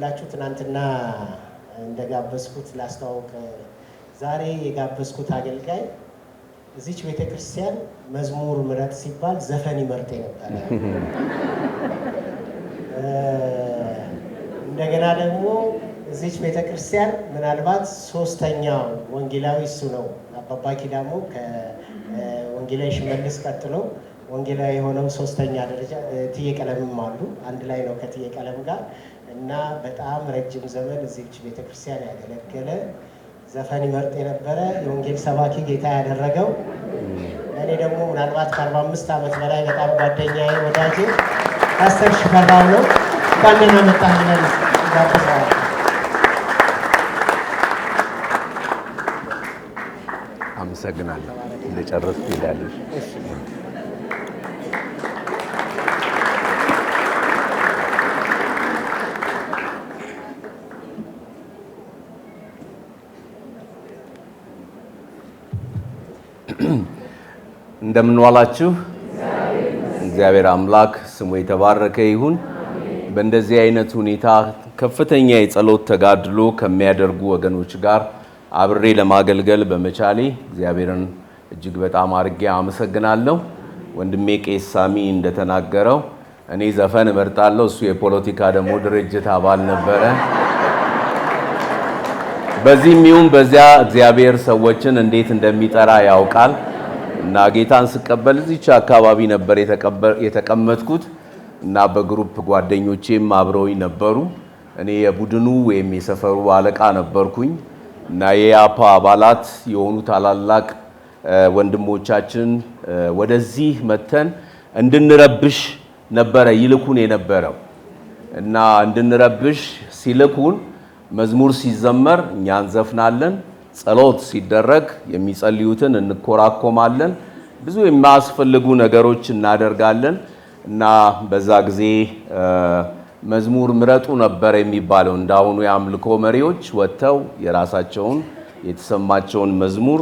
ሁላችሁ ትናንትና እንደጋበዝኩት ላስተዋውቅ ዛሬ የጋበዝኩት አገልጋይ እዚች ቤተክርስቲያን መዝሙር ምረጥ ሲባል ዘፈን ይመርጥ ነበር። እንደገና ደግሞ እዚች ቤተክርስቲያን ምናልባት ሶስተኛው ወንጌላዊ እሱ ነው። አባባ ኪዳሞ ከወንጌላዊ ሽመልስ ቀጥሎ ወንጌላዊ የሆነው ሶስተኛ ደረጃ እትዬ ቀለምም አሉ። አንድ ላይ ነው ከእትዬ ቀለም ጋር እና በጣም ረጅም ዘመን እዚች ቤተክርስቲያን ያገለገለ ዘፈን ይመርጥ የነበረ የወንጌል ሰባኪ ጌታ ያደረገው እኔ ደግሞ ምናልባት ከ45 ዓመት በላይ በጣም ጓደኛዬ ወዳጄ ፓስተር ሽፈራው ነው። እንኳን ደህና መጣህ ብለን ጋብዘዋል። አመሰግናለሁ። እንደጨረስኩ ይላልሽ። እንደምን ዋላችሁ? እግዚአብሔር አምላክ ስሙ የተባረከ ይሁን። በእንደዚህ አይነት ሁኔታ ከፍተኛ የጸሎት ተጋድሎ ከሚያደርጉ ወገኖች ጋር አብሬ ለማገልገል በመቻሌ እግዚአብሔርን እጅግ በጣም አድርጌ አመሰግናለሁ። ወንድሜ ቄስ ሳሚ እንደተናገረው እኔ ዘፈን እመርጣለሁ፣ እሱ የፖለቲካ ደግሞ ድርጅት አባል ነበረ። በዚህም ይሁን በዚያ እግዚአብሔር ሰዎችን እንዴት እንደሚጠራ ያውቃል እና ጌታን ስቀበል እዚች አካባቢ ነበር የተቀመጥኩት እና በግሩፕ ጓደኞቼም አብረውኝ ነበሩ። እኔ የቡድኑ ወይም የሰፈሩ አለቃ ነበርኩኝ እና የያፓ አባላት የሆኑ ታላላቅ ወንድሞቻችን ወደዚህ መተን እንድንረብሽ ነበረ ይልኩን የነበረው እና እንድንረብሽ ሲልኩን መዝሙር ሲዘመር እኛ እንዘፍናለን፣ ጸሎት ሲደረግ የሚጸልዩትን እንኮራኮማለን፣ ብዙ የማያስፈልጉ ነገሮች እናደርጋለን እና በዛ ጊዜ መዝሙር ምረጡ ነበር የሚባለው። እንዳሁኑ የአምልኮ መሪዎች ወጥተው የራሳቸውን የተሰማቸውን መዝሙር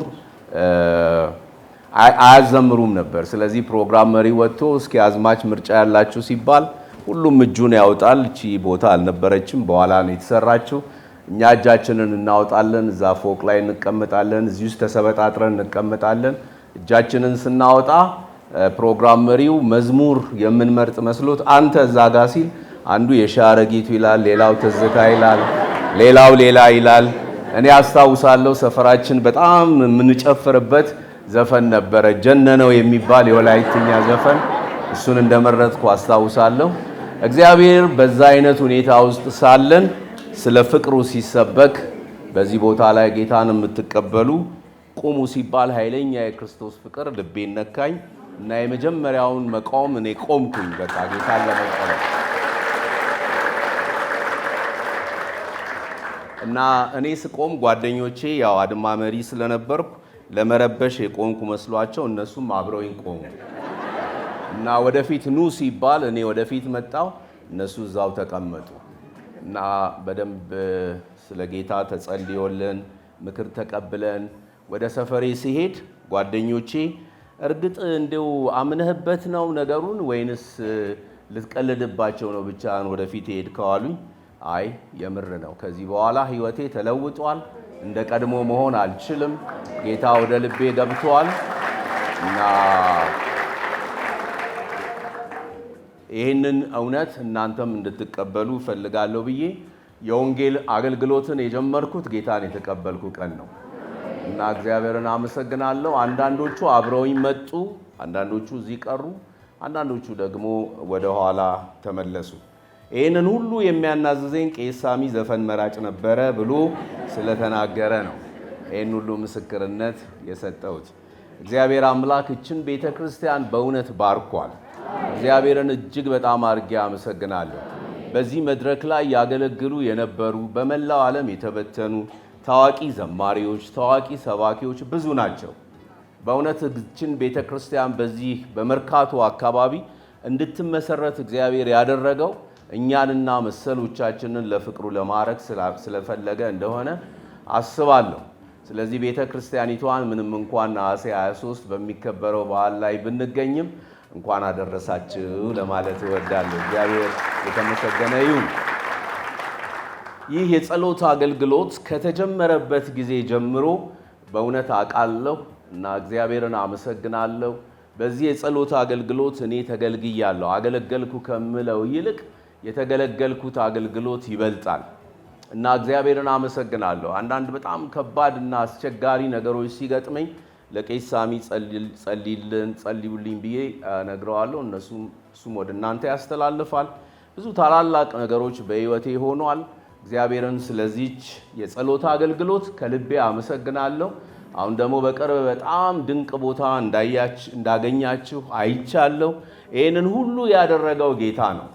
አያዘምሩም ነበር። ስለዚህ ፕሮግራም መሪ ወጥቶ እስኪ አዝማች ምርጫ ያላችሁ ሲባል ሁሉም እጁን ያወጣል። እቺ ቦታ አልነበረችም፣ በኋላ ነው የተሰራችው። እኛ እጃችንን እናወጣለን፣ እዛ ፎቅ ላይ እንቀመጣለን፣ እዚህ ውስጥ ተሰበጣጥረን እንቀመጣለን። እጃችንን ስናወጣ ፕሮግራም መሪው መዝሙር የምንመርጥ መስሎት አንተ እዛ ጋ ሲል አንዱ የሻረጊቱ ይላል፣ ሌላው ትዝታ ይላል፣ ሌላው ሌላ ይላል። እኔ አስታውሳለሁ ሰፈራችን በጣም የምንጨፍርበት ዘፈን ነበረ፣ ጀነነው የሚባል የወላይትኛ ዘፈን። እሱን እንደመረጥኩ አስታውሳለሁ። እግዚአብሔር በዛ አይነት ሁኔታ ውስጥ ሳለን ስለ ፍቅሩ ሲሰበክ በዚህ ቦታ ላይ ጌታን የምትቀበሉ ቁሙ ሲባል ኃይለኛ የክርስቶስ ፍቅር ልቤን ነካኝ እና የመጀመሪያውን መቆም እኔ ቆምኩኝ። በቃ ጌታን ለመቀበል እና እኔ ስቆም ጓደኞቼ ያው አድማ መሪ ስለነበርኩ ለመረበሽ የቆምኩ መስሏቸው እነሱም አብረውኝ ቆሙ እና ወደፊት ኑ ሲባል እኔ ወደፊት መጣው፣ እነሱ እዛው ተቀመጡ እና በደንብ ስለ ጌታ ተጸልዮልን ምክር ተቀብለን ወደ ሰፈሬ ሲሄድ ጓደኞቼ እርግጥ እንደው አምነህበት ነው ነገሩን ወይንስ ልትቀልድባቸው ነው ብቻን ወደፊት ሄድከው አሉኝ። አይ የምር ነው፣ ከዚህ በኋላ ህይወቴ ተለውጧል፣ እንደ ቀድሞ መሆን አልችልም፣ ጌታ ወደ ልቤ ገብቷል እና ይህንን እውነት እናንተም እንድትቀበሉ ፈልጋለሁ ብዬ የወንጌል አገልግሎትን የጀመርኩት ጌታን የተቀበልኩ ቀን ነው እና እግዚአብሔርን አመሰግናለሁ። አንዳንዶቹ አብረውኝ መጡ፣ አንዳንዶቹ እዚህ ቀሩ፣ አንዳንዶቹ ደግሞ ወደ ኋላ ተመለሱ። ይህንን ሁሉ የሚያናዝዘኝ ቄስ ሳሚ ዘፈን መራጭ ነበረ ብሎ ስለተናገረ ነው ይህን ሁሉ ምስክርነት የሰጠሁት። እግዚአብሔር አምላክ እችን ቤተ ክርስቲያን በእውነት ባርኳል። እግዚአብሔርን እጅግ በጣም አድርጌ አመሰግናለሁ። በዚህ መድረክ ላይ ያገለግሉ የነበሩ በመላው ዓለም የተበተኑ ታዋቂ ዘማሪዎች፣ ታዋቂ ሰባኪዎች ብዙ ናቸው። በእውነት እችን ቤተ ክርስቲያን በዚህ በመርካቶ አካባቢ እንድትመሰረት እግዚአብሔር ያደረገው እኛንና መሰሎቻችንን ለፍቅሩ ለማረክ ስለፈለገ እንደሆነ አስባለሁ። ስለዚህ ቤተ ክርስቲያኒቷን ምንም እንኳን ነሐሴ 23 በሚከበረው በዓል ላይ ብንገኝም እንኳን አደረሳችሁ ለማለት እወዳለሁ። እግዚአብሔር የተመሰገነ ይሁን። ይህ የጸሎት አገልግሎት ከተጀመረበት ጊዜ ጀምሮ በእውነት አውቃለሁ እና እግዚአብሔርን አመሰግናለሁ። በዚህ የጸሎት አገልግሎት እኔ ተገልግያለሁ። አገለገልኩ ከምለው ይልቅ የተገለገልኩት አገልግሎት ይበልጣል እና እግዚአብሔርን አመሰግናለሁ። አንዳንድ በጣም ከባድ እና አስቸጋሪ ነገሮች ሲገጥመኝ ለቄስ ሳሚ ጸልዩልኝ ብዬ ነግረዋለሁ። እሱም ወደ እናንተ ያስተላልፋል። ብዙ ታላላቅ ነገሮች በሕይወቴ ሆኗል። እግዚአብሔርን ስለዚች የጸሎት አገልግሎት ከልቤ አመሰግናለሁ። አሁን ደግሞ በቅርብ በጣም ድንቅ ቦታ እንዳገኛችሁ አይቻለሁ። ይህንን ሁሉ ያደረገው ጌታ ነው።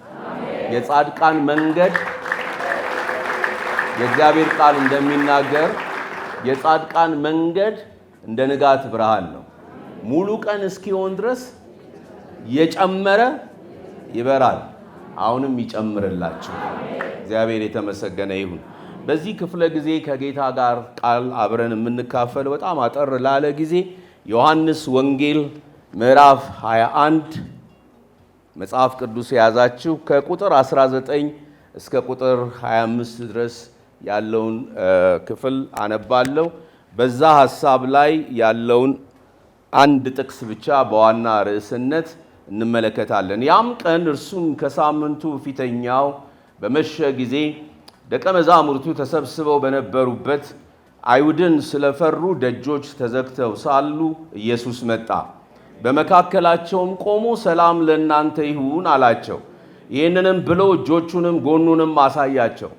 የጻድቃን መንገድ የእግዚአብሔር ቃል እንደሚናገር የጻድቃን መንገድ እንደ ንጋት ብርሃን ነው። ሙሉ ቀን እስኪሆን ድረስ የጨመረ ይበራል። አሁንም ይጨምርላችሁ። እግዚአብሔር የተመሰገነ ይሁን። በዚህ ክፍለ ጊዜ ከጌታ ጋር ቃል አብረን የምንካፈለው በጣም አጠር ላለ ጊዜ ዮሐንስ ወንጌል ምዕራፍ 21 መጽሐፍ ቅዱስ የያዛችሁ ከቁጥር 19 እስከ ቁጥር 25 ድረስ ያለውን ክፍል አነባለሁ። በዛ ሐሳብ ላይ ያለውን አንድ ጥቅስ ብቻ በዋና ርዕስነት እንመለከታለን። ያም ቀን እርሱም ከሳምንቱ ፊተኛው በመሸ ጊዜ ደቀ መዛሙርቱ ተሰብስበው በነበሩበት አይሁድን ስለፈሩ ደጆች ተዘግተው ሳሉ ኢየሱስ መጣ። በመካከላቸውም ቆሞ ሰላም ለእናንተ ይሁን አላቸው። ይህንንም ብሎ እጆቹንም ጎኑንም አሳያቸው።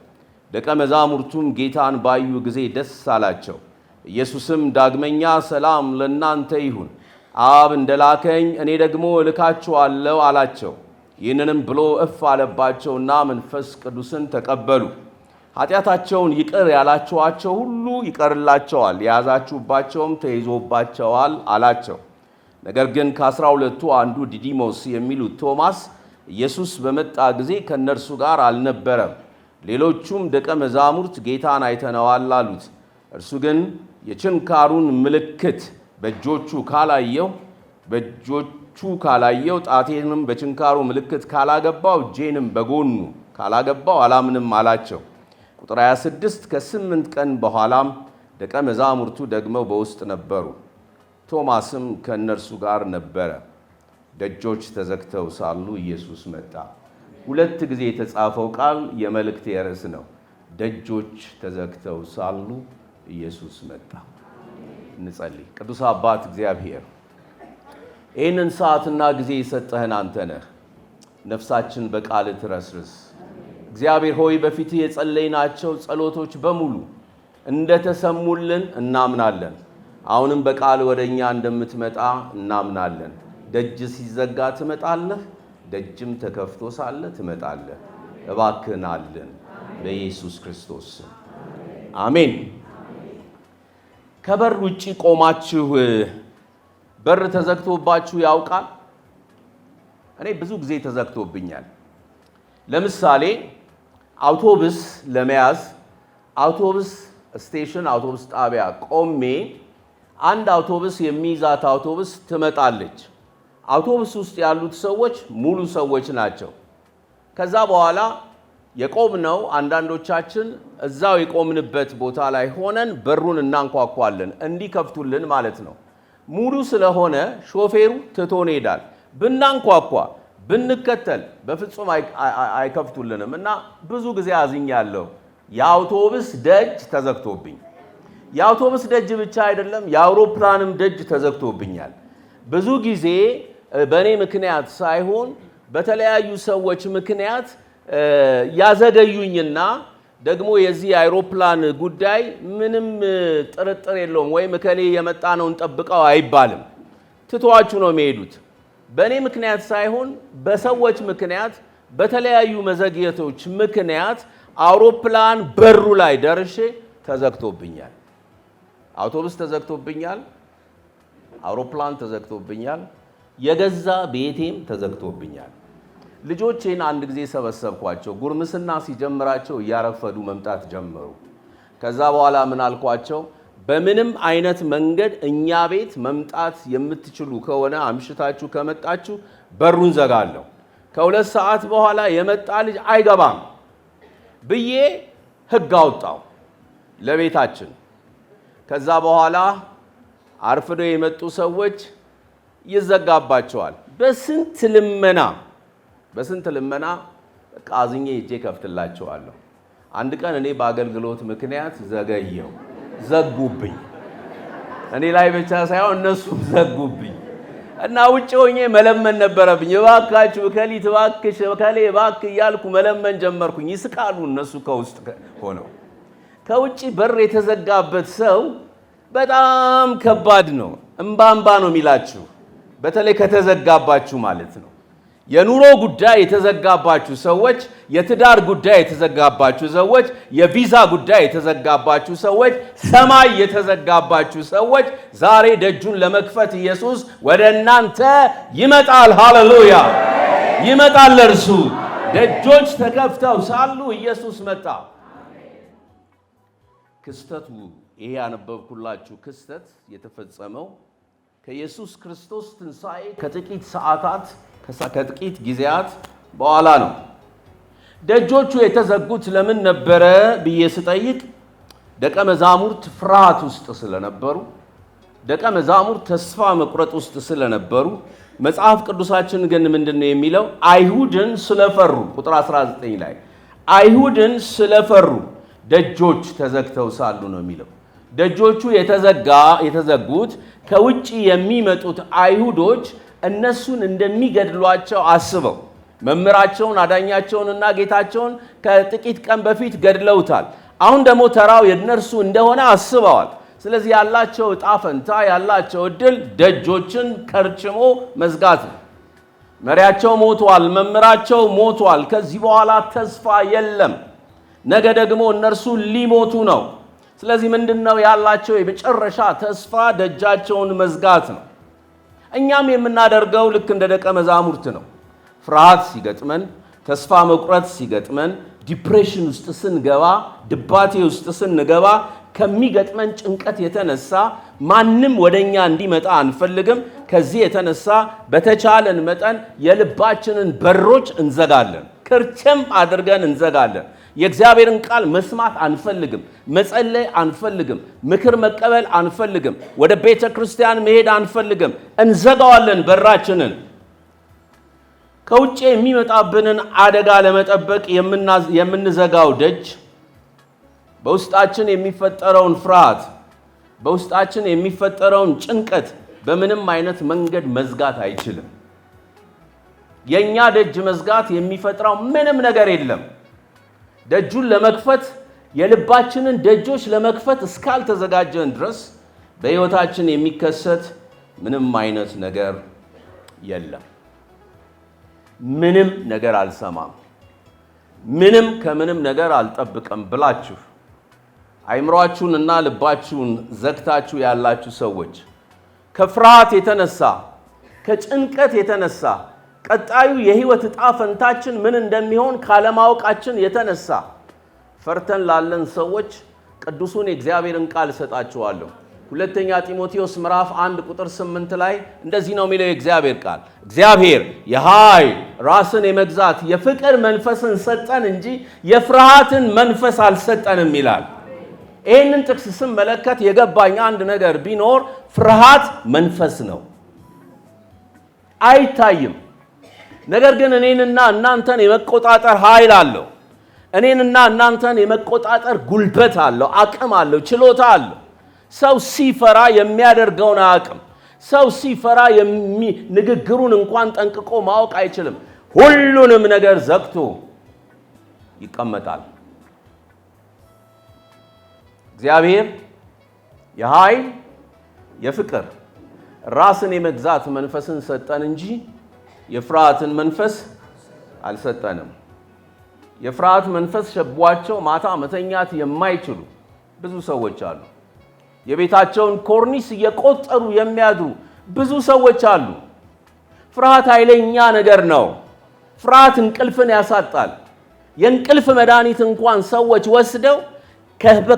ደቀ መዛሙርቱም ጌታን ባዩ ጊዜ ደስ አላቸው። ኢየሱስም ዳግመኛ ሰላም ለእናንተ ይሁን፣ አብ እንደላከኝ እኔ ደግሞ እልካችኋለሁ አላቸው። ይህንንም ብሎ እፍ አለባቸውና መንፈስ ቅዱስን ተቀበሉ። ኃጢአታቸውን ይቅር ያላችኋቸው ሁሉ ይቀርላቸዋል፣ የያዛችሁባቸውም ተይዞባቸዋል አላቸው። ነገር ግን ከ12ቱ አንዱ ዲዲሞስ የሚሉት ቶማስ ኢየሱስ በመጣ ጊዜ ከእነርሱ ጋር አልነበረም። ሌሎቹም ደቀ መዛሙርት ጌታን አይተነዋል አሉት። እርሱ ግን የችንካሩን ምልክት በእጆቹ ካላየው ጣቴንም በችንካሩ ምልክት ካላገባው እጄንም በጎኑ ካላገባው አላምንም አላቸው። ቁጥር 26 ከ8 ቀን በኋላም ደቀ መዛሙርቱ ደግመው በውስጥ ነበሩ። ቶማስም ከእነርሱ ጋር ነበረ። ደጆች ተዘግተው ሳሉ ኢየሱስ መጣ። 2 ጊዜ የተጻፈው ቃል የመልእክት ርዕስ ነው። ደጆች ተዘግተው ሳሉ ኢየሱስ መጣ። እንጸልይ። ቅዱስ አባት እግዚአብሔር ይህንን ሰዓትና ጊዜ የሰጠህን አንተ ነህ። ነፍሳችን በቃል ትረስርስ። እግዚአብሔር ሆይ በፊት የጸለይናቸው ጸሎቶች በሙሉ እንደተሰሙልን እናምናለን። አሁንም በቃል ወደኛ እንደምትመጣ እናምናለን። ደጅ ሲዘጋ ትመጣለህ፣ ደጅም ተከፍቶ ሳለ ትመጣለህ። እባክህን አለን በኢየሱስ ክርስቶስ ስም አሜን። ከበር ውጪ ቆማችሁ በር ተዘግቶባችሁ ያውቃል? እኔ ብዙ ጊዜ ተዘግቶብኛል። ለምሳሌ አውቶቡስ ለመያዝ አውቶቡስ ስቴሽን አውቶቡስ ጣቢያ ቆሜ አንድ አውቶቡስ የሚይዛት አውቶቡስ ትመጣለች። አውቶቡስ ውስጥ ያሉት ሰዎች ሙሉ ሰዎች ናቸው። ከዛ በኋላ የቆምነው አንዳንዶቻችን እዛው የቆምንበት ቦታ ላይ ሆነን በሩን እናንኳኳለን እንዲከፍቱልን ማለት ነው። ሙሉ ስለሆነ ሾፌሩ ትቶን ይሄዳል። ብናንኳኳ ብንከተል በፍጹም አይከፍቱልንም እና ብዙ ጊዜ አዝኛለሁ። የአውቶቡስ ደጅ ተዘግቶብኝ፣ የአውቶቡስ ደጅ ብቻ አይደለም የአውሮፕላንም ደጅ ተዘግቶብኛል። ብዙ ጊዜ በእኔ ምክንያት ሳይሆን በተለያዩ ሰዎች ምክንያት ያዘገዩኝና ደግሞ የዚህ አይሮፕላን ጉዳይ ምንም ጥርጥር የለውም ወይም እከሌ የመጣ ነው እንጠብቀው አይባልም። ትተዋችሁ ነው የሚሄዱት። በእኔ ምክንያት ሳይሆን በሰዎች ምክንያት በተለያዩ መዘግየቶች ምክንያት አውሮፕላን በሩ ላይ ደርሼ ተዘግቶብኛል። አውቶቡስ ተዘግቶብኛል፣ አውሮፕላን ተዘግቶብኛል፣ የገዛ ቤቴም ተዘግቶብኛል። ልጆቼን አንድ ጊዜ ሰበሰብኳቸው። ጉርምስና ሲጀምራቸው እያረፈዱ መምጣት ጀመሩ። ከዛ በኋላ ምን አልኳቸው? በምንም አይነት መንገድ እኛ ቤት መምጣት የምትችሉ ከሆነ አምሽታችሁ ከመጣችሁ በሩን ዘጋለሁ። ከ2 ሰዓት በኋላ የመጣ ልጅ አይገባም ብዬ ሕግ አወጣው ለቤታችን። ከዛ በኋላ አርፍዶ የመጡ ሰዎች ይዘጋባቸዋል። በስንት ልመና በቃ አዝኜ ሄጄ ከፍትላቸዋለሁ። አንድ ቀን እኔ በአገልግሎት ምክንያት ዘገየው፣ ዘጉብኝ። እኔ ላይ ብቻ ሳይሆን እነሱም ዘጉብኝ እና ውጭ ሆኜ መለመን ነበረብኝ። እባካችሁ እከሊት እባክሽ እከሌ እባክህ እያልኩ መለመን ጀመርኩኝ። ይስቃሉ እነሱ ከውስጥ ሆነው። ከውጭ በር የተዘጋበት ሰው በጣም ከባድ ነው። እምባ ነው የሚላችሁ፣ በተለይ ከተዘጋባችሁ ማለት ነው። የኑሮ ጉዳይ የተዘጋባችሁ ሰዎች፣ የትዳር ጉዳይ የተዘጋባችሁ ሰዎች፣ የቪዛ ጉዳይ የተዘጋባችሁ ሰዎች፣ ሰማይ የተዘጋባችሁ ሰዎች ዛሬ ደጁን ለመክፈት ኢየሱስ ወደ እናንተ ይመጣል። ሃሌሉያ! ይመጣል እርሱ። ደጆች ተከፍተው ሳሉ ኢየሱስ መጣ። ክስተቱ ይሄ ያነበብኩላችሁ ክስተት የተፈጸመው ከኢየሱስ ክርስቶስ ትንሣኤ ከጥቂት ሰዓታት ከጥቂት ጊዜያት በኋላ ነው። ደጆቹ የተዘጉት ለምን ነበረ ብዬ ስጠይቅ ደቀ መዛሙርት ፍርሃት ውስጥ ስለነበሩ፣ ደቀ መዛሙርት ተስፋ መቁረጥ ውስጥ ስለነበሩ፣ መጽሐፍ ቅዱሳችን ግን ምንድነው የሚለው? አይሁድን ስለፈሩ። ቁጥር 19 ላይ አይሁድን ስለፈሩ ደጆች ተዘግተው ሳሉ ነው የሚለው። ደጆቹ የተዘጉት ከውጭ የሚመጡት አይሁዶች እነሱን እንደሚገድሏቸው አስበው፣ መምህራቸውን አዳኛቸውንና ጌታቸውን ከጥቂት ቀን በፊት ገድለውታል። አሁን ደግሞ ተራው የነርሱ እንደሆነ አስበዋል። ስለዚህ ያላቸው ዕጣ ፈንታ ያላቸው እድል ደጆችን ከርችሞ መዝጋት ነው። መሪያቸው ሞቷል፣ መምህራቸው ሞቷል። ከዚህ በኋላ ተስፋ የለም። ነገ ደግሞ እነርሱ ሊሞቱ ነው። ስለዚህ ምንድነው ያላቸው የመጨረሻ ተስፋ? ደጃቸውን መዝጋት ነው። እኛም የምናደርገው ልክ እንደ ደቀ መዛሙርት ነው። ፍርሃት ሲገጥመን፣ ተስፋ መቁረጥ ሲገጥመን፣ ዲፕሬሽን ውስጥ ስንገባ፣ ድባቴ ውስጥ ስንገባ ከሚገጥመን ጭንቀት የተነሳ ማንም ወደኛ እንዲመጣ አንፈልግም። ከዚህ የተነሳ በተቻለን መጠን የልባችንን በሮች እንዘጋለን፣ ክርችም አድርገን እንዘጋለን። የእግዚአብሔርን ቃል መስማት አንፈልግም፣ መጸለይ አንፈልግም፣ ምክር መቀበል አንፈልግም፣ ወደ ቤተ ክርስቲያን መሄድ አንፈልግም። እንዘጋዋለን በራችንን። ከውጭ የሚመጣብንን አደጋ ለመጠበቅ የምንዘጋው ደጅ በውስጣችን የሚፈጠረውን ፍርሃት፣ በውስጣችን የሚፈጠረውን ጭንቀት በምንም አይነት መንገድ መዝጋት አይችልም። የኛ ደጅ መዝጋት የሚፈጥረው ምንም ነገር የለም። ደጁን ለመክፈት የልባችንን ደጆች ለመክፈት እስካልተዘጋጀን ድረስ በሕይወታችን የሚከሰት ምንም አይነት ነገር የለም። ምንም ነገር አልሰማም፣ ምንም ከምንም ነገር አልጠብቅም ብላችሁ አይምሯችሁንና ልባችሁን ዘግታችሁ ያላችሁ ሰዎች ከፍርሃት የተነሳ ከጭንቀት የተነሳ ቀጣዩ የህይወት ዕጣ ፈንታችን ምን እንደሚሆን ካለማወቃችን የተነሳ ፈርተን ላለን ሰዎች ቅዱሱን የእግዚአብሔርን ቃል እሰጣችኋለሁ። ሁለተኛ ጢሞቴዎስ ምዕራፍ 1 ቁጥር 8 ላይ እንደዚህ ነው የሚለው የእግዚአብሔር ቃል፣ እግዚአብሔር የኃይል ራስን የመግዛት የፍቅር መንፈስን ሰጠን እንጂ የፍርሃትን መንፈስ አልሰጠንም ይላል። ይህንን ጥቅስ ስመለከት የገባኝ አንድ ነገር ቢኖር ፍርሃት መንፈስ ነው፣ አይታይም። ነገር ግን እኔንና እናንተን የመቆጣጠር ኃይል አለው። እኔንና እናንተን የመቆጣጠር ጉልበት አለው፣ አቅም አለው፣ ችሎታ አለው። ሰው ሲፈራ የሚያደርገውን አያውቅም። ሰው ሲፈራ ንግግሩን እንኳን ጠንቅቆ ማወቅ አይችልም። ሁሉንም ነገር ዘግቶ ይቀመጣል። እግዚአብሔር የኃይል የፍቅር ራስን የመግዛት መንፈስን ሰጠን እንጂ የፍርሃትን መንፈስ አልሰጠንም። የፍርሃት መንፈስ ሸቧቸው ማታ መተኛት የማይችሉ ብዙ ሰዎች አሉ። የቤታቸውን ኮርኒስ እየቆጠሩ የሚያድሩ ብዙ ሰዎች አሉ። ፍርሃት ኃይለኛ ነገር ነው። ፍርሃት እንቅልፍን ያሳጣል። የእንቅልፍ መድኃኒት እንኳን ሰዎች ወስደው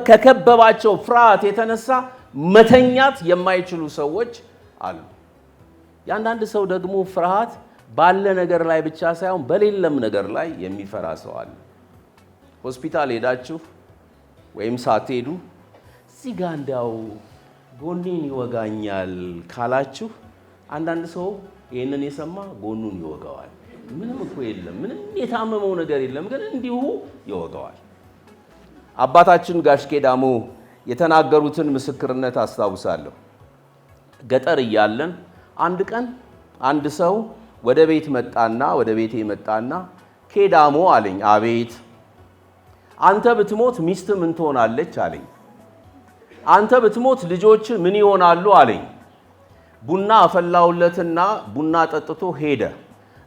ከከበባቸው ፍርሃት የተነሳ መተኛት የማይችሉ ሰዎች አሉ። የአንዳንድ ሰው ደግሞ ፍርሃት ባለ ነገር ላይ ብቻ ሳይሆን በሌለም ነገር ላይ የሚፈራ ሰው አለ። ሆስፒታል ሄዳችሁ ወይም ሳትሄዱ እዚህ ጋር እንዲያው ጎኔን ይወጋኛል ካላችሁ አንዳንድ ሰው ይህንን የሰማ ጎኑን ይወጋዋል። ምንም እኮ የለም፣ ምንም የታመመው ነገር የለም፣ ግን እንዲሁ ይወጋዋል። አባታችን ጋሽ ኬዳሞ የተናገሩትን ምስክርነት አስታውሳለሁ። ገጠር እያለን አንድ ቀን አንድ ሰው ወደ ቤቴ መጣና ኬዳሞ አለኝ። አቤት። አንተ ብትሞት ሚስት ምን ትሆናለች አለኝ። አንተ ብትሞት ልጆች ምን ይሆናሉ አለኝ። ቡና አፈላውለትና ቡና ጠጥቶ ሄደ።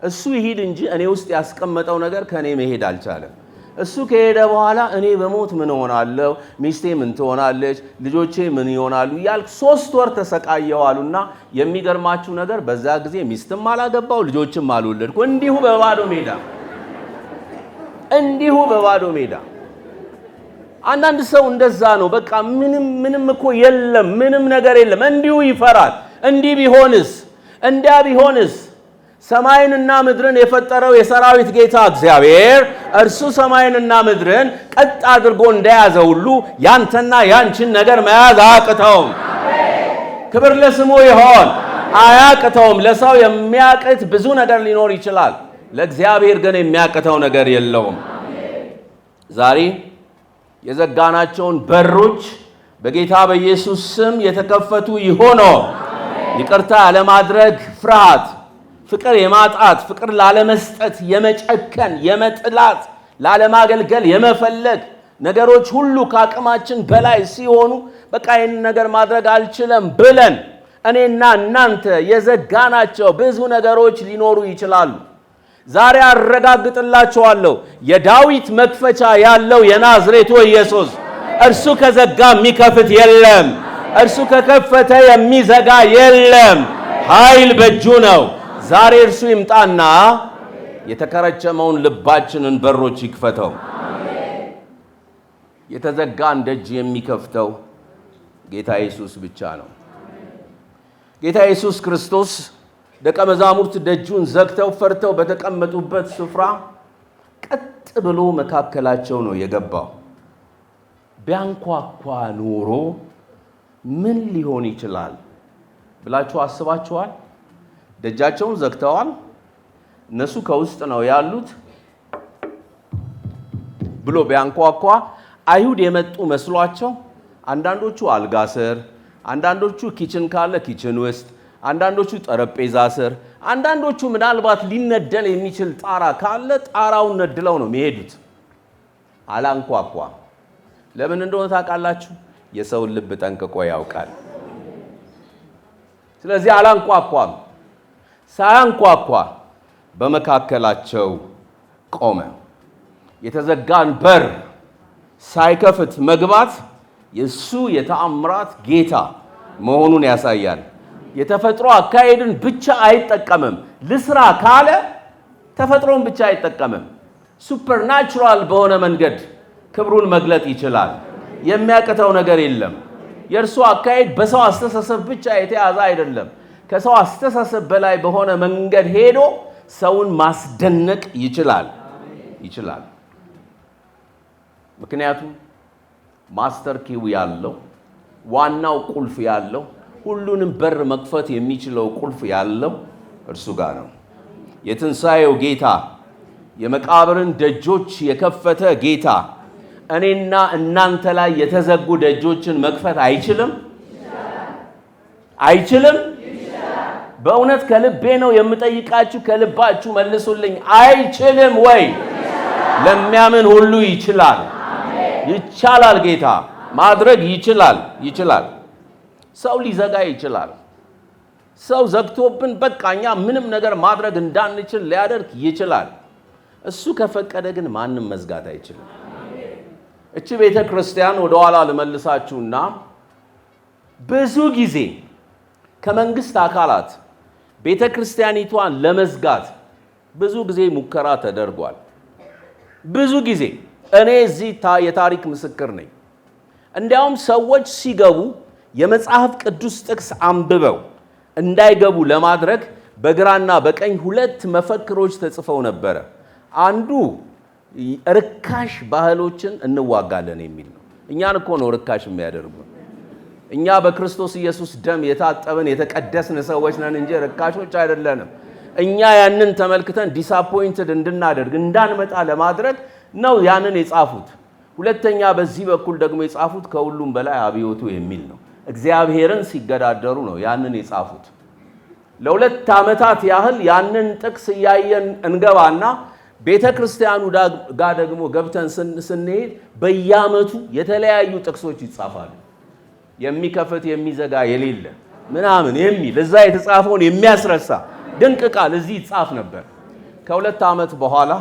እሱ ይሄድ እንጂ እኔ ውስጥ ያስቀመጠው ነገር ከኔ መሄድ አልቻለም። እሱ ከሄደ በኋላ እኔ በሞት ምን ሆናለሁ፣ ሚስቴ ምን ትሆናለች፣ ልጆቼ ምን ይሆናሉ እያልኩ 3 ወር ተሰቃየዋሉና የሚገርማችሁ ነገር በዛ ጊዜ ሚስትም አላገባው ልጆችም አልወለድኩ። እንዲሁ በባዶ ሜዳ። አንዳንድ ሰው እንደዛ ነው። በቃ ምንም እኮ የለም፣ ምንም ነገር የለም። እንዲሁ ይፈራል። እንዲህ ቢሆንስ፣ እንዲያ ቢሆንስ? ሰማይንና ምድርን የፈጠረው የሰራዊት ጌታ እግዚአብሔር እርሱ ሰማይንና ምድርን ቀጥ አድርጎ እንደያዘ ሁሉ ያንተና ያንቺን ነገር መያዝ አያቅተውም። ክብር ለስሙ ይሆን። አያቅተውም። ለሰው የሚያቅት ብዙ ነገር ሊኖር ይችላል። ለእግዚአብሔር ግን የሚያቅተው ነገር የለውም። ዛሬ የዘጋናቸውን በሮች በጌታ በኢየሱስ ስም የተከፈቱ ይሆኖ ይቅርታ ያለማድረግ ፍርሃት፣ ፍቅር የማጣት፣ ፍቅር ላለመስጠት፣ የመጨከን፣ የመጥላት፣ ላለማገልገል የመፈለግ ነገሮች ሁሉ ከአቅማችን በላይ ሲሆኑ በቃ ይህን ነገር ማድረግ አልችልም ብለን እኔና እናንተ የዘጋናቸው ብዙ ነገሮች ሊኖሩ ይችላሉ። ዛሬ አረጋግጥላችኋለሁ የዳዊት መክፈቻ ያለው የናዝሬቱ ኢየሱስ እርሱ ከዘጋ የሚከፍት የለም። እርሱ ከከፈተ የሚዘጋ የለም። ኃይል በእጁ ነው። ዛሬ እርሱ ይምጣና የተከረቸመውን ልባችንን በሮች ይክፈተው። የተዘጋን ደጅ የሚከፍተው ጌታ ኢየሱስ ብቻ ነው። ጌታ ኢየሱስ ክርስቶስ ደቀ መዛሙርት ደጁን ዘግተው ፈርተው በተቀመጡበት ስፍራ ቀጥ ብሎ መካከላቸው ነው የገባው። ቢያንኳኳ ኖሮ ምን ሊሆን ይችላል ብላችሁ አስባችኋል? ደጃቸውን ዘግተዋል። እነሱ ከውስጥ ነው ያሉት ብሎ ቢያንኳኳ አይሁድ የመጡ መስሏቸው አንዳንዶቹ አልጋ ስር፣ አንዳንዶቹ ኪችን ካለ ኪችን ውስጥ፣ አንዳንዶቹ ጠረጴዛ ስር፣ አንዳንዶቹ ምናልባት ሊነደል የሚችል ጣራ ካለ ጣራውን ነድለው ነው የሚሄዱት። አላንኳኳ። ለምን እንደሆነ ታውቃላችሁ? የሰውን ልብ ጠንቅቆ ያውቃል። ስለዚህ አላንኳኳም። ሳያንኳኳ በመካከላቸው ቆመ። የተዘጋን በር ሳይከፍት መግባት የሱ የተአምራት ጌታ መሆኑን ያሳያል። የተፈጥሮ አካሄድን ብቻ አይጠቀምም። ልስራ ካለ ተፈጥሮን ብቻ አይጠቀምም። ሱፐርናቹራል በሆነ መንገድ ክብሩን መግለጥ ይችላል። የሚያቅተው ነገር የለም። የእርሱ አካሄድ በሰው አስተሳሰብ ብቻ የተያዘ አይደለም። ከሰው አስተሳሰብ በላይ በሆነ መንገድ ሄዶ ሰውን ማስደነቅ ይችላል። ምክንያቱም ማስተር ኪው ያለው ዋናው ቁልፍ ያለው ሁሉንም በር መክፈት የሚችለው ቁልፍ ያለው እርሱ ጋር ነው። የትንሣኤው ጌታ፣ የመቃብርን ደጆች የከፈተ ጌታ እኔና እናንተ ላይ የተዘጉ ደጆችን መክፈት አይችልም? በእውነት ከልቤ ነው የምጠይቃችሁ። ከልባችሁ መልሱልኝ። አይችልም ወይ? ለሚያምን ሁሉ ይችላል። ይቻላል። ጌታ ማድረግ ይችላል። ሰው ሊዘጋ ይችላል። ሰው ዘግቶብን በቃኛ ምንም ነገር ማድረግ እንዳንችል ሊያደርግ ይችላል። እሱ ከፈቀደ ግን ማንም መዝጋት አይችልም። እቺ ቤተ ክርስቲያን ወደ ኋላ ልመልሳችሁና ብዙ ጊዜ ከመንግስት አካላት ቤተ ክርስቲያኒቷን ለመዝጋት ብዙ ጊዜ ሙከራ ተደርጓል። ብዙ ጊዜ እኔ እዚህ የታሪክ ምስክር ነኝ። እንዲያውም ሰዎች ሲገቡ የመጽሐፍ ቅዱስ ጥቅስ አንብበው እንዳይገቡ ለማድረግ በግራና በቀኝ 2 መፈክሮች ተጽፈው ነበረ። አንዱ ርካሽ ባህሎችን እንዋጋለን የሚል ነው። እኛን እኮ ነው ርካሽ የሚያደርጉን። እኛ በክርስቶስ ኢየሱስ ደም የታጠብን የተቀደስን ሰዎች ነን እንጂ ርካሾች አይደለንም። እኛ ያንን ተመልክተን ዲስአፖይንትድ እንድናደርግ እንዳንመጣ ለማድረግ ነው ያንን የጻፉት። ሁለተኛ በዚህ በኩል ደግሞ የጻፉት ከሁሉም በላይ አብዮቱ የሚል ነው። እግዚአብሔርን ሲገዳደሩ ነው ያንን የጻፉት። ለሁለት ዓመታት ያህል ያንን ጥቅስ እያየን እንገባና ቤተ ክርስቲያኑ ጋር ደግሞ ገብተን ስንሄድ በየዓመቱ የተለያዩ ጥቅሶች ይጻፋሉ። የሚከፍት የሚዘጋ የሌለ ምናምን የሚል እዛ የተጻፈውን የሚያስረሳ ድንቅ ቃል እዚህ ይጻፍ ነበር። ከሁለት ዓመት በኋላ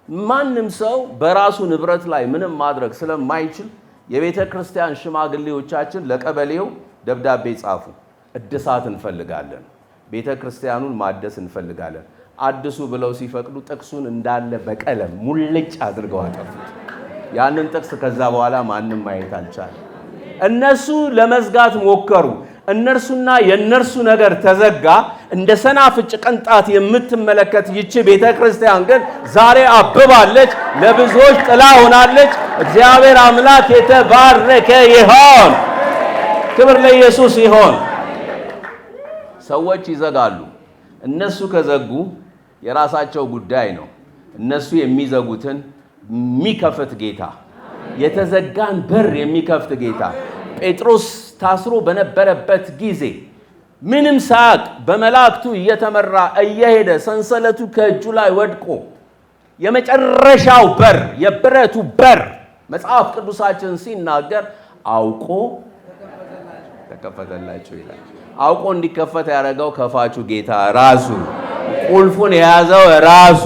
ማንም ሰው በራሱ ንብረት ላይ ምንም ማድረግ ስለማይችል የቤተ ክርስቲያን ሽማግሌዎቻችን ለቀበሌው ደብዳቤ ጻፉ። እድሳት እንፈልጋለን፣ ቤተ ክርስቲያኑን ማደስ እንፈልጋለን። አድሱ ብለው ሲፈቅዱ ጥቅሱን እንዳለ በቀለም ሙልጭ አድርገው አጠፉት። ያንን ጥቅስ ከዛ በኋላ ማንም ማየት አልቻለም። እነሱ ለመዝጋት ሞከሩ። እነርሱና የእነርሱ ነገር ተዘጋ። እንደ ሰናፍጭ ቅንጣት የምትመለከት ይቺ ቤተ ክርስቲያን ግን ዛሬ አብባለች፣ ለብዙዎች ጥላ ሆናለች። እግዚአብሔር አምላክ የተባረከ ይሆን። ክብር ለኢየሱስ ይሆን። ሰዎች ይዘጋሉ። እነሱ ከዘጉ የራሳቸው ጉዳይ ነው። እነሱ የሚዘጉትን የሚከፍት ጌታ፣ የተዘጋን በር የሚከፍት ጌታ ጴጥሮስ ታስሮ በነበረበት ጊዜ ምንም ሳያውቅ በመላእክቱ እየተመራ እየሄደ ሰንሰለቱ ከእጁ ላይ ወድቆ የመጨረሻው በር የብረቱ በር መጽሐፍ ቅዱሳችን ሲናገር አውቆ ተከፈተላቸው ይላል። አውቆ እንዲከፈት ያደረገው ከፋቹ ጌታ ራሱ፣ ቁልፉን የያዘው ራሱ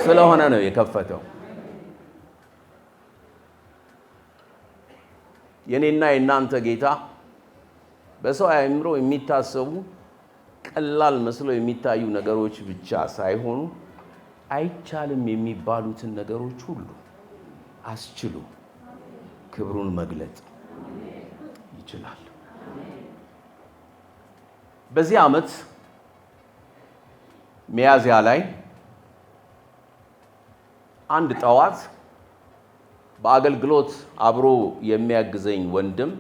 ስለሆነ ነው የከፈተው። የኔና የናንተ ጌታ በሰው አእምሮ የሚታሰቡ ቀላል መስለው የሚታዩ ነገሮች ብቻ ሳይሆኑ አይቻልም የሚባሉትን ነገሮች ሁሉ አስችሎ ክብሩን መግለጥ ይችላል። በዚህ ዓመት ሚያዝያ ላይ አንድ ጠዋት በአገልግሎት አብሮ የሚያግዘኝ ወንድም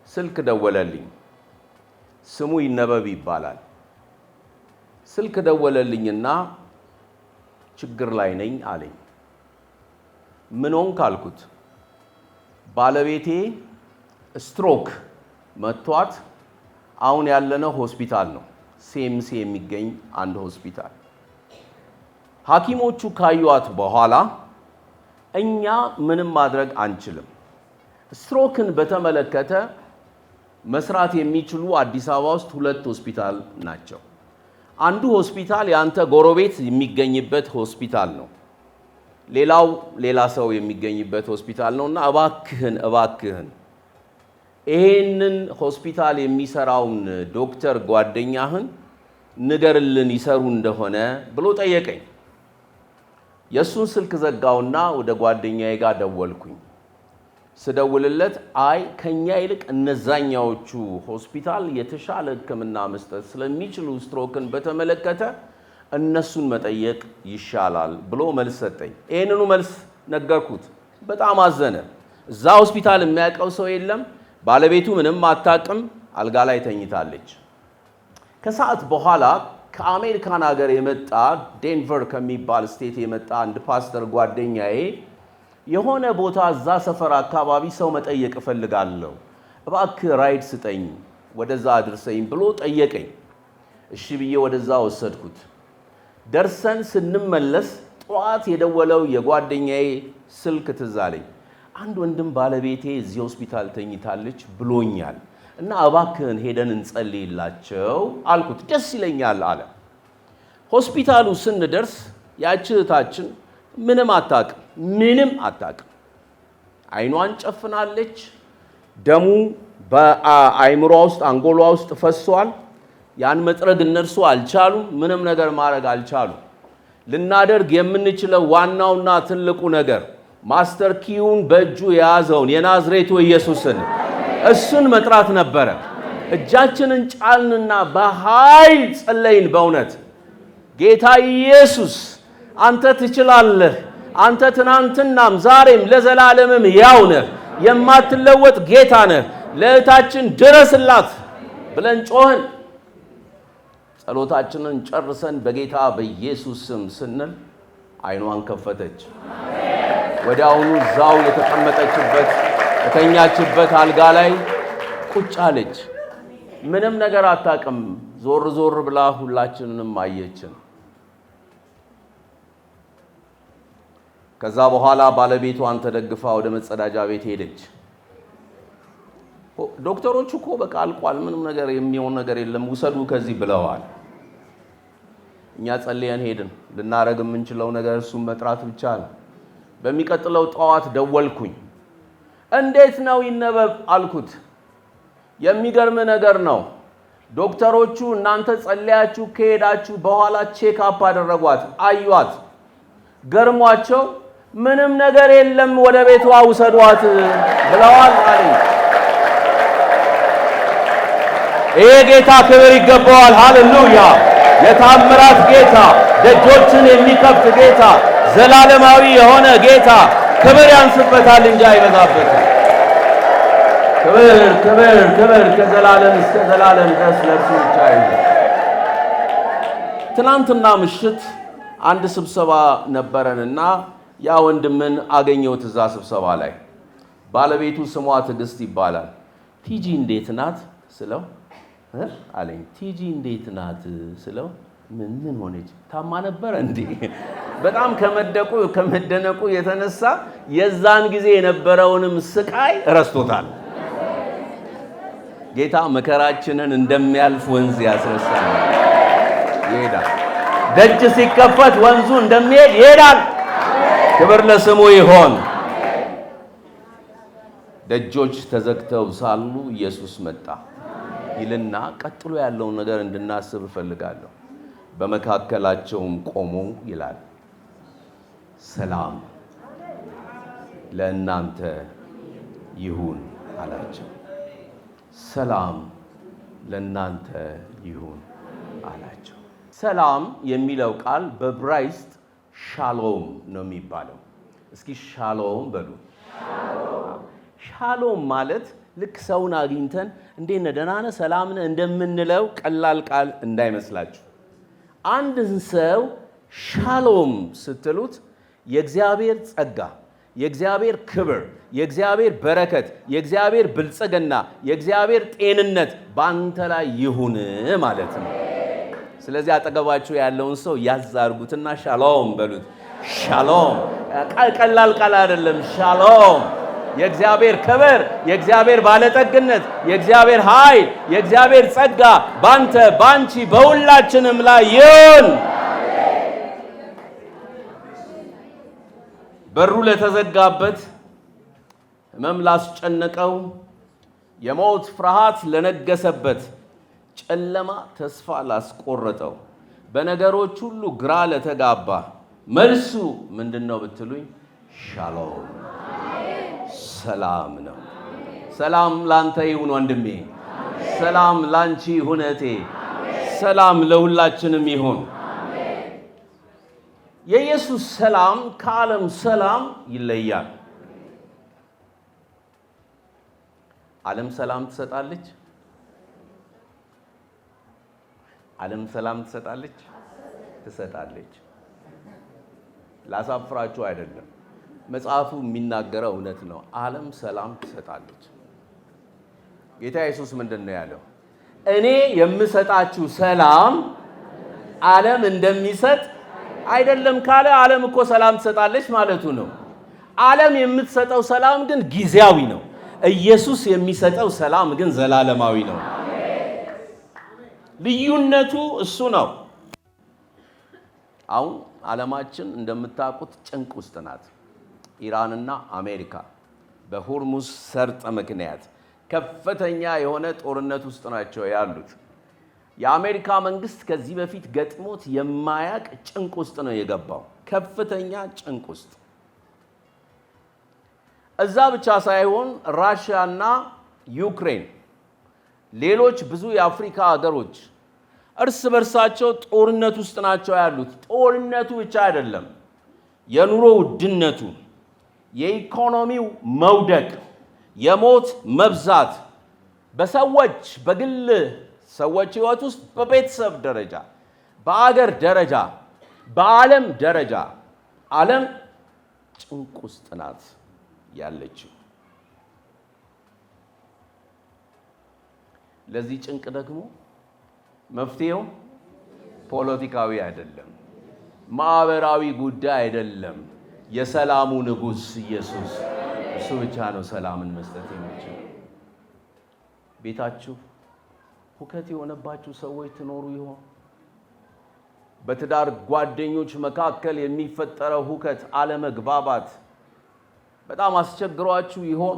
ስልክ ደወለልኝ። ስሙ ይነበብ ይባላል። ስልክ ደወለልኝና ችግር ላይ ነኝ አለኝ። ምን ሆንክ አልኩት። ባለቤቴ ስትሮክ መቷት አሁን ያለነው ሆስፒታል ነው፣ ሲኤምሲ የሚገኝ አንድ ሆስፒታል። ሐኪሞቹ ካዩዋት በኋላ እኛ ምንም ማድረግ አንችልም። ስትሮክን በተመለከተ መስራት የሚችሉ አዲስ አበባ ውስጥ ሁለት ሆስፒታል ናቸው። አንዱ ሆስፒታል ያንተ ጎረቤት የሚገኝበት ሆስፒታል ነው። ሌላው ሌላ ሰው የሚገኝበት ሆስፒታል ነውና እባክህን ይሄንን ሆስፒታል የሚሰራውን ዶክተር ጓደኛህን ንገርልን ይሰሩ እንደሆነ ብሎ ጠየቀኝ። የሱን ስልክ ዘጋውና ወደ ጓደኛዬ ጋር ደወልኩኝ። ስደውልለት አይ ከኛ ይልቅ እነዛኛዎቹ ሆስፒታል የተሻለ ሕክምና መስጠት ስለሚችሉ ስትሮክን በተመለከተ እነሱን መጠየቅ ይሻላል ብሎ መልስ ሰጠኝ። ይሄንኑ መልስ ነገርኩት። በጣም አዘነ። እዛ ሆስፒታል የሚያውቀው ሰው የለም። ባለቤቱ ምንም አታውቅም። አልጋ ላይ ተኝታለች። ከሰዓት በኋላ ከአሜሪካን ሀገር የመጣ ዴንቨር ከሚባል ስቴት የመጣ አንድ ፓስተር ጓደኛዬ የሆነ ቦታ እዛ ሰፈር አካባቢ ሰው መጠየቅ እፈልጋለሁ፣ እባክህ ራይድ ስጠኝ፣ ወደዛ አድርሰኝ ብሎ ጠየቀኝ። እሺ ብዬ ወደዛ ወሰድኩት። ደርሰን ስንመለስ ጠዋት የደወለው የጓደኛዬ ስልክ ትዝ አለኝ። አንድ ወንድም ባለቤቴ እዚህ ሆስፒታል ተኝታለች ብሎኛል እና እባክህን ሄደን እንጸልይላቸው አልኩት። ደስ ይለኛል አለ። ሆስፒታሉ ስንደርስ ያች እህታችን ምንም አታውቅም። አይኗን ጨፍናለች። ደሙ በአይምሯ ውስጥ አንጎሏ ውስጥ ፈሷል። ያን መጥረግ እነርሱ አልቻሉም። ምንም ነገር ማድረግ አልቻሉም። ልናደርግ የምንችለው ዋናውና ትልቁ ነገር ማስተር ኪውን በእጁ የያዘውን የናዝሬቱ ኢየሱስን እሱን መጥራት ነበረ። እጃችንን ጫልንና በኃይል ጸለይን። በእውነት ጌታ ኢየሱስ አንተ ትችላለህ፣ አንተ ትናንትናም ዛሬም ለዘላለምም ያው ነህ፣ የማትለወጥ ጌታ ነህ፣ ለእህታችን ድረስላት ብለን ጮህን። ጸሎታችንን ጨርሰን በጌታ በኢየሱስ ስም ስንል አይኗን ከፈተች። ወዲያውኑ እዛው የተቀመጠችበት የተኛችበት አልጋ ላይ ቁጭ አለች። ምንም ነገር አታውቅም። ዞር ዞር ብላ ሁላችንንም አየችን። ከዛ በኋላ ባለቤቷን ተደግፋ ወደ መጸዳጃ ቤት ሄደች። ዶክተሮቹ እኮ በቃ አልቋል፣ ምንም ነገር የሚሆን ነገር የለም፣ ውሰዱ ከዚህ ብለዋል። እኛ ጸልየን ሄድን። ልናረግ የምንችለው ነገር እሱን መጥራት ብቻ ነው። በሚቀጥለው ጠዋት ደወልኩኝ። እንዴት ነው ይነበብ አልኩት። የሚገርም ነገር ነው። ዶክተሮቹ እናንተ ጸልያችሁ ከሄዳችሁ በኋላ ቼክ አፕ አደረጓት፣ አዩት። ገርሟቸው ምንም ነገር የለም ወደ ቤቷ ውሰዷት ብለዋል አለኝ። ይሄ ጌታ ክብር ይገባዋል። ሃሌሉያ! የታምራት ጌታ፣ ደጆችን የሚከፍት ጌታ፣ ዘላለማዊ የሆነ ጌታ ክብር ያንስበታል እንጂ አይበዛበትም። ክብር ክብር ክብር ከዘላለም እስከ ዘላለም ድረስ ለእርሱ ብቻ ይሁን። ትናንትና ምሽት አንድ ስብሰባ ነበረንና ያ ወንድምን አገኘሁት እዛ ስብሰባ ላይ። ባለቤቱ ስሟ ትዕግስት ይባላል። ቲጂ እንዴት ናት ስለው አለኝ። ቲጂ እንዴት ናት ስለው ምን ሆነች? ታማ ነበረ እንዴ? በጣም ከመደነቁ የተነሳ የዛን ጊዜ የነበረውንም ስቃይ ረስቶታል። ጌታ መከራችንን እንደሚያልፍ ወንዝ ያስረሳል፣ ይሄዳል። ደጅ ሲከፈት ወንዙ እንደሚሄድ ይሄዳል። ክብር ለስሙ ይሆን። ደጆች ተዘግተው ሳሉ ኢየሱስ መጣ ይልና ቀጥሎ ያለውን ነገር እንድናስብ እፈልጋለሁ። በመካከላቸውም ቆሞ ይላል፣ ሰላም ለእናንተ ይሁን አላቸው። ሰላም ለእናንተ ይሁን አላቸው። ሰላም የሚለው ቃል በዕብራይስጥ ሻሎም ነው የሚባለው። እስኪ ሻሎም በሉ። ሻሎም ማለት ልክ ሰውን አግኝተን እንዴት ነህ ደህና ነህ ሰላም ነህ እንደምንለው ቀላል ቃል እንዳይመስላችሁ። አንድን ሰው ሻሎም ስትሉት የእግዚአብሔር ጸጋ፣ የእግዚአብሔር ክብር፣ የእግዚአብሔር በረከት፣ የእግዚአብሔር ብልጽግና፣ የእግዚአብሔር ጤንነት በአንተ ላይ ይሁን ማለት ነው። ስለዚህ አጠገባችሁ ያለውን ሰው ያዝ አድርጉትና ሻሎም በሉት። ሻሎም ቀላል ቃል አይደለም። ሻሎም የእግዚአብሔር ክብር፣ የእግዚአብሔር ባለጠግነት፣ የእግዚአብሔር ኃይል፣ የእግዚአብሔር ጸጋ ባንተ ባንቺ በሁላችንም ላይ ይሁን። በሩ ለተዘጋበት፣ ሕመም ላስጨነቀው፣ የሞት ፍርሃት ለነገሰበት፣ ጨለማ ተስፋ ላስቆረጠው፣ በነገሮች ሁሉ ግራ ለተጋባ መልሱ ምንድነው ብትሉኝ፣ ሻሎም ሰላም ነው። ሰላም ላንተ ይሁን ወንድሜ፣ ሰላም ላንቺ ይሁን እህቴ፣ ሰላም ለሁላችንም ይሁን። የኢየሱስ ሰላም ከዓለም ሰላም ይለያል። ዓለም ሰላም ትሰጣለች። ዓለም ሰላም ትሰጣለች። ላሳፍራችሁ አይደለም፣ መጽሐፉ የሚናገረው እውነት ነው። ዓለም ሰላም ትሰጣለች። ጌታ ኢየሱስ ምንድን ነው ያለው? እኔ የምሰጣችሁ ሰላም ዓለም እንደሚሰጥ አይደለም ካለ ዓለም እኮ ሰላም ትሰጣለች ማለቱ ነው። ዓለም የምትሰጠው ሰላም ግን ጊዜያዊ ነው። ኢየሱስ የሚሰጠው ሰላም ግን ዘላለማዊ ነው። ልዩነቱ እሱ ነው። አሁን ዓለማችን እንደምታውቁት ጭንቅ ውስጥ ናት። ኢራንና አሜሪካ በሆርሙዝ ሰርጥ ምክንያት ከፍተኛ የሆነ ጦርነት ውስጥ ናቸው ያሉት። የአሜሪካ መንግስት ከዚህ በፊት ገጥሞት የማያቅ ጭንቅ ውስጥ ነው የገባው፣ ከፍተኛ ጭንቅ ውስጥ። እዛ ብቻ ሳይሆን ራሽያና ዩክሬን፣ ሌሎች ብዙ የአፍሪካ ሀገሮች እርስ በርሳቸው ጦርነት ውስጥ ናቸው ያሉት። ጦርነቱ ብቻ አይደለም፣ የኑሮ ውድነቱ፣ የኢኮኖሚው መውደቅ፣ የሞት መብዛት በሰዎች በግል ሰዎች ሕይወት ውስጥ በቤተሰብ ደረጃ፣ በአገር ደረጃ፣ በዓለም ደረጃ ዓለም ጭንቅ ውስጥ ናት ያለችው። ለዚህ ጭንቅ ደግሞ መፍትሄው ፖለቲካዊ አይደለም፣ ማህበራዊ ጉዳይ አይደለም። የሰላሙ ንጉሥ ኢየሱስ እሱ ብቻ ነው ሰላምን መስጠት የሚችል። ቤታችሁ ሁከት የሆነባችሁ ሰዎች ትኖሩ ይሆን? በትዳር ጓደኞች መካከል የሚፈጠረው ሁከት፣ አለመግባባት በጣም አስቸግሯችሁ ይሆን?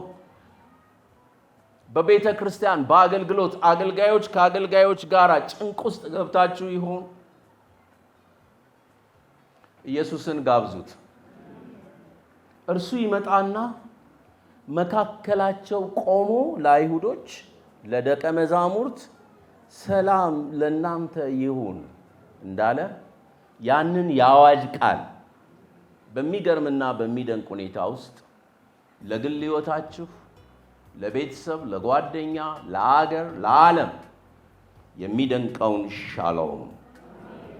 በቤተ ክርስቲያን በአገልግሎት አገልጋዮች ከአገልጋዮች ጋር ጭንቅ ውስጥ ገብታችሁ ይሆን? ኢየሱስን ጋብዙት። እርሱ ይመጣና መካከላቸው ቆሞ ለአይሁዶች ለደቀ መዛሙርት ሰላም ለእናንተ ይሁን እንዳለ ያንን የአዋጅ ቃል በሚገርምና በሚደንቅ ሁኔታ ውስጥ ለግል ሕይወታችሁ፣ ለቤተሰብ፣ ለጓደኛ፣ ለአገር፣ ለዓለም የሚደንቀውን ሻሎም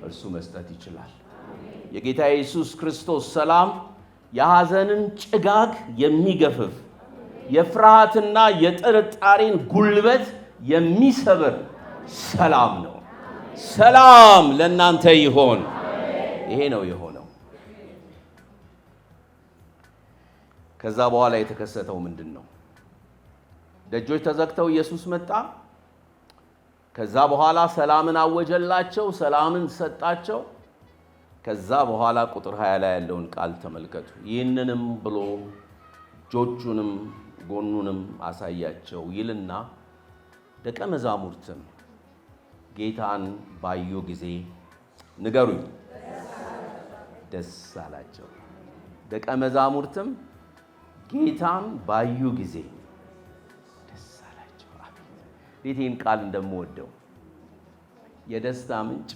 እርሱ መስጠት ይችላል። የጌታ ኢየሱስ ክርስቶስ ሰላም የሐዘንን ጭጋግ የሚገፍፍ የፍርሃትና የጥርጣሬን ጉልበት የሚሰብር ሰላም ነው። ሰላም ለእናንተ ይሆን። ይሄ ነው የሆነው። ከዛ በኋላ የተከሰተው ምንድን ነው? ደጆች ተዘግተው ኢየሱስ መጣ። ከዛ በኋላ ሰላምን አወጀላቸው፣ ሰላምን ሰጣቸው። ከዛ በኋላ ቁጥር 20 ላይ ያለውን ቃል ተመልከቱ። ይህንንም ብሎ እጆቹንም ጎኑንም አሳያቸው ይልና ደቀ መዛሙርትም ጌታን ባዩ ጊዜ ንገሩኝ፣ ደስ አላቸው። ደቀ መዛሙርትም ጌታን ባዩ ጊዜ ደስ አላቸው። እንዴት ይህን ቃል እንደምወደው! የደስታ ምንጭ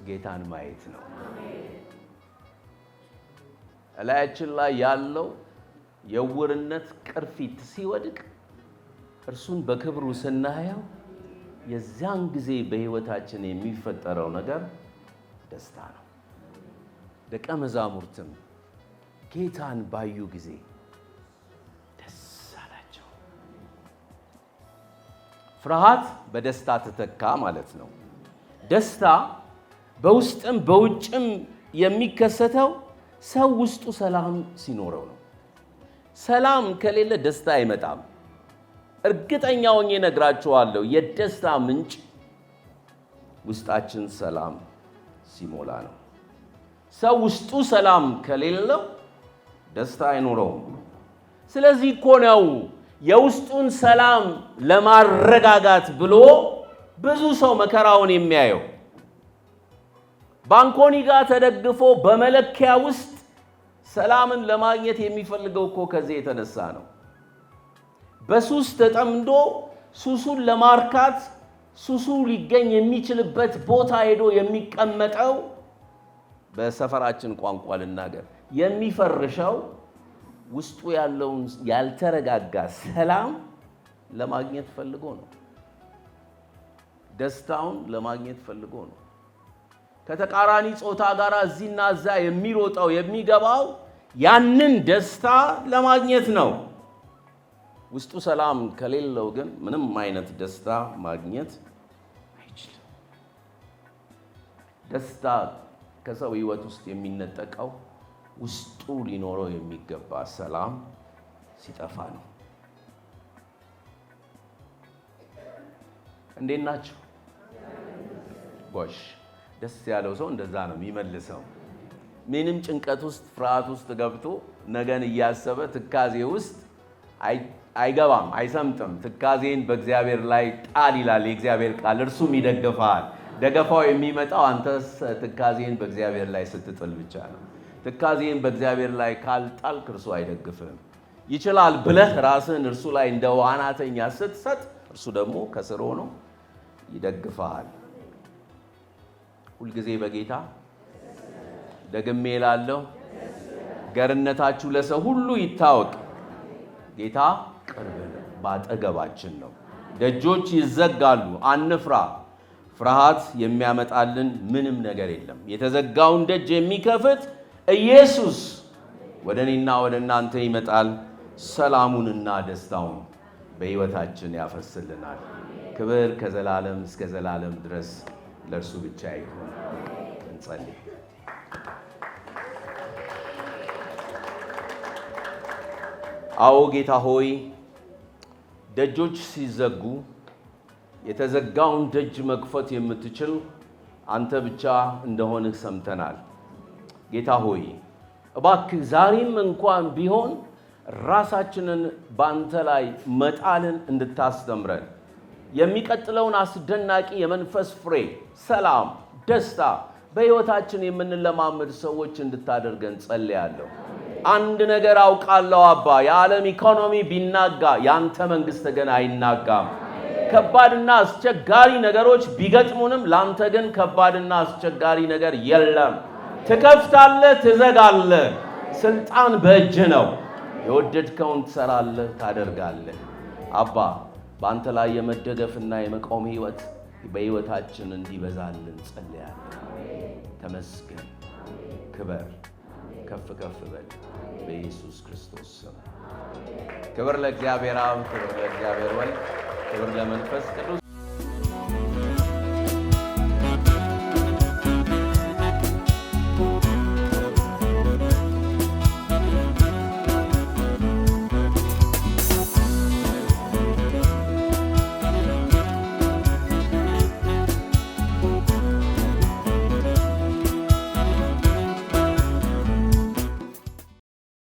ጌታን ማየት ነው። እላያችን ላይ ያለው የዕውርነት ቅርፊት ሲወድቅ እርሱን በክብሩ ስናየው የዚያን ጊዜ በሕይወታችን የሚፈጠረው ነገር ደስታ ነው። ደቀ መዛሙርትም ጌታን ባዩ ጊዜ ደስ አላቸው። ፍርሃት በደስታ ተተካ ማለት ነው። ደስታ በውስጥም በውጭም የሚከሰተው ሰው ውስጡ ሰላም ሲኖረው ነው። ሰላም ከሌለ ደስታ አይመጣም። እርግጠኛ ሆኜ እነግራችኋለሁ፣ የደስታ ምንጭ ውስጣችን ሰላም ሲሞላ ነው። ሰው ውስጡ ሰላም ከሌለው ደስታ አይኖረውም። ስለዚህ እኮ ነው የውስጡን ሰላም ለማረጋጋት ብሎ ብዙ ሰው መከራውን የሚያየው። ባንኮኒ ጋር ተደግፎ በመለኪያ ውስጥ ሰላምን ለማግኘት የሚፈልገው እኮ ከዚህ የተነሳ ነው። በሱስ ተጠምዶ ሱሱን ለማርካት ሱሱ ሊገኝ የሚችልበት ቦታ ሄዶ የሚቀመጠው፣ በሰፈራችን ቋንቋ ልናገር፣ የሚፈርሸው ውስጡ ያለውን ያልተረጋጋ ሰላም ለማግኘት ፈልጎ ነው። ደስታውን ለማግኘት ፈልጎ ነው። ከተቃራኒ ጾታ ጋር እዚህና እዛ የሚሮጠው የሚገባው ያንን ደስታ ለማግኘት ነው። ውስጡ ሰላም ከሌለው ግን ምንም አይነት ደስታ ማግኘት አይችልም። ደስታ ከሰው ሕይወት ውስጥ የሚነጠቀው ውስጡ ሊኖረው የሚገባ ሰላም ሲጠፋ ነው። እንዴት ናችሁ? ጎሽ፣ ደስ ያለው ሰው እንደዛ ነው የሚመልሰው። ምንም ጭንቀት ውስጥ ፍርሃት ውስጥ ገብቶ ነገን እያሰበ ትካዜ ውስጥ አይገባም፣ አይሰምጥም። ትካዜን በእግዚአብሔር ላይ ጣል ይላል የእግዚአብሔር ቃል፣ እርሱም ይደግፍሃል። ደገፋው የሚመጣው አንተ ትካዜን በእግዚአብሔር ላይ ስትጥል ብቻ ነው። ትካዜን በእግዚአብሔር ላይ ካልጣልክ እርሱ አይደግፍህም። ይችላል ብለህ ራስህን እርሱ ላይ እንደ ዋናተኛ ስትሰጥ እርሱ ደግሞ ከስር ሆኖ ይደግፍሃል። ሁልጊዜ በጌታ ደግሜ እላለሁ፣ ገርነታችሁ ለሰው ሁሉ ይታወቅ። ጌታ ቅርብ ነው፣ ባጠገባችን ነው። ደጆች ይዘጋሉ፣ አንፍራ። ፍርሃት የሚያመጣልን ምንም ነገር የለም። የተዘጋውን ደጅ የሚከፍት ኢየሱስ ወደ እኔና ወደ እናንተ ይመጣል። ሰላሙንና ደስታውን በሕይወታችን ያፈስልናል። ክብር ከዘላለም እስከ ዘላለም ድረስ ለእርሱ ብቻ ይሁን። እንጸልይ። አዎ ጌታ ሆይ፣ ደጆች ሲዘጉ የተዘጋውን ደጅ መክፈት የምትችል አንተ ብቻ እንደሆንህ ሰምተናል። ጌታ ሆይ እባክህ ዛሬም እንኳን ቢሆን ራሳችንን በአንተ ላይ መጣልን እንድታስተምረን የሚቀጥለውን አስደናቂ የመንፈስ ፍሬ፣ ሰላም፣ ደስታ በሕይወታችን የምንለማመድ ሰዎች እንድታደርገን ጸልያለሁ። አንድ ነገር አውቃለሁ አባ፣ የዓለም ኢኮኖሚ ቢናጋ ያንተ መንግሥት ግን አይናጋም። ከባድና አስቸጋሪ ነገሮች ቢገጥሙንም ላንተ ግን ከባድና አስቸጋሪ ነገር የለም። ትከፍታለህ፣ ትዘጋለህ። ስልጣን በእጅ ነው። የወደድከውን ትሰራለህ፣ ታደርጋለህ። አባ በአንተ ላይ የመደገፍና የመቆም ሕይወት በሕይወታችን እንዲበዛልን ጸልያለሁ። ተመስገን፣ ክበር፣ ከፍ ከፍ በል በኢየሱስ ክርስቶስ ስም። ክብር ለእግዚአብሔር አብ፣ ክብር ለእግዚአብሔር ወልድ፣ ክብር ለመንፈስ ቅዱስ።